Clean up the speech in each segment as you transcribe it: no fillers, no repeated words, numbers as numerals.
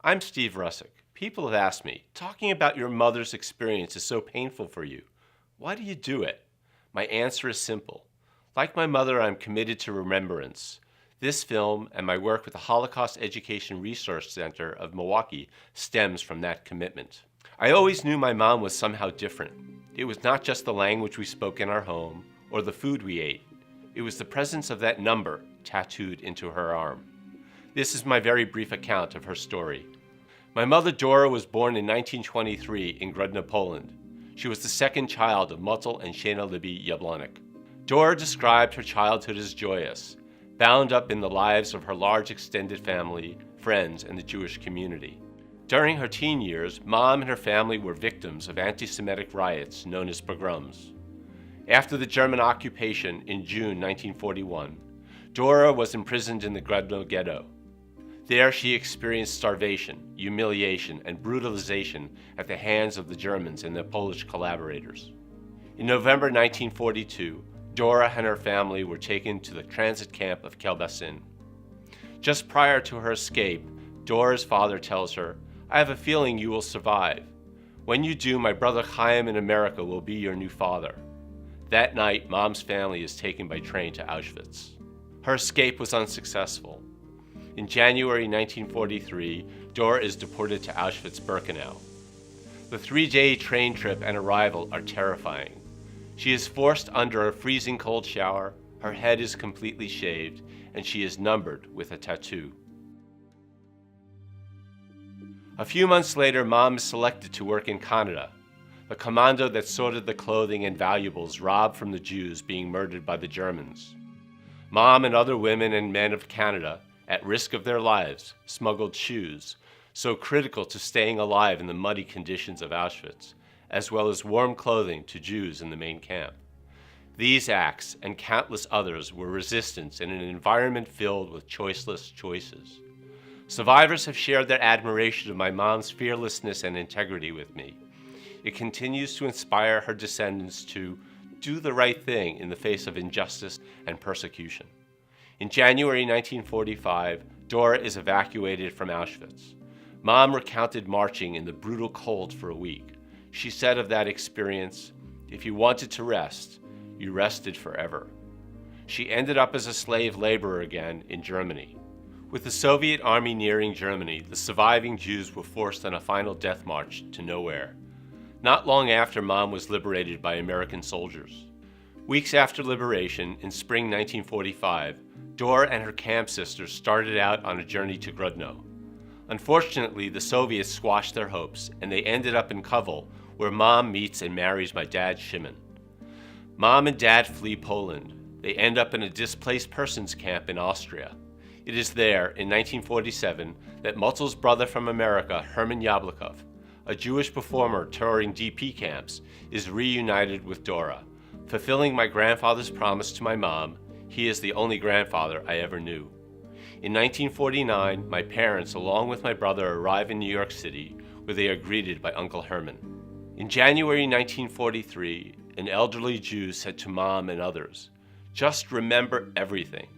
I'm Steve Russick. People have asked me, talking about your mother's experience is so painful for you. Why do you do it? My answer is simple. Like my mother, I'm committed to Remembrance. This film and my work with the Holocaust Education Resource Center of Milwaukee stems from that commitment. I always knew my mom was somehow different. It was not just the language we spoke in our home or the food we ate. It was the presence of that number tattooed into her arm. This is my very brief account of her story. My mother Dora was born in 1923 in Grodno, Poland. She was the second child of Motel and Shana Libby Jablonek. Dora described her childhood as joyous, bound up in the lives of her large extended family, friends, and the Jewish community. During her teen years, Mom and her family were victims of anti-Semitic riots known as pogroms. After the German occupation in June 1941, Dora was imprisoned in the Grodno ghetto. There she experienced starvation, humiliation, and brutalization at the hands of the Germans and their Polish collaborators. In November 1942, Dora and her family were taken to the transit camp of Kielbasa. Just prior to her escape, Dora's father tells her, "I have a feeling you will survive. When you do, my brother Chaim in America will be your new father." That night, Mom's family is taken by train to Auschwitz. Her escape was unsuccessful. In January 1943, Dora is deported to Auschwitz-Birkenau. The 3-day train trip and arrival are terrifying. She is forced under a freezing cold shower, her head is completely shaved, and she is numbered with a tattoo. A few months later, Mom is selected to work in Canada, the commando that sorted the clothing and valuables robbed from the Jews being murdered by the Germans. Mom and other women and men of Canada, at risk of their lives, smuggled shoes, so critical to staying alive in the muddy conditions of Auschwitz, as well as warm clothing to Jews in the main camp. These acts, and countless others, were resistance in an environment filled with choiceless choices. Survivors have shared their admiration of my mom's fearlessness and integrity with me. It continues to inspire her descendants to do the right thing in the face of injustice and persecution. In January 1945, Dora is evacuated from Auschwitz. Mom recounted marching in the brutal cold for a week. She said of that experience, "If you wanted to rest, you rested forever." She ended up as a slave laborer again in Germany. With the Soviet army nearing Germany, the surviving Jews were forced on a final death march to nowhere. Not long after, Mom was liberated by American soldiers. Weeks after liberation, in spring 1945, Dora and her camp sisters started out on a journey to Grodno. Unfortunately, the Soviets squashed their hopes, and they ended up in Kovel, where Mom meets and marries my dad, Shimon. Mom and Dad flee Poland. They end up in a displaced persons camp in Austria. It is there, in 1947, that Motzel's brother from America, Herman Yablokov, a Jewish performer touring DP camps, is reunited with Dora. Fulfilling my grandfather's promise to my mom, he is the only grandfather I ever knew. In 1949, my parents, along with my brother, arrive in New York City, where they are greeted by Uncle Herman. In January 1943, an elderly Jew said to Mom and others, "Just remember everything.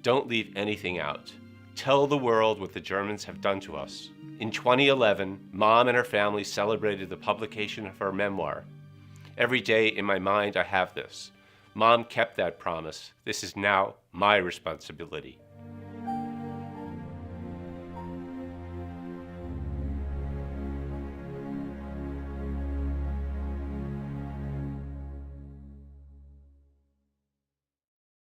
Don't leave anything out. Tell the world what the Germans have done to us." In 2011, Mom and her family celebrated the publication of her memoir. Every day in my mind I have this. Mom kept that promise. This is now my responsibility.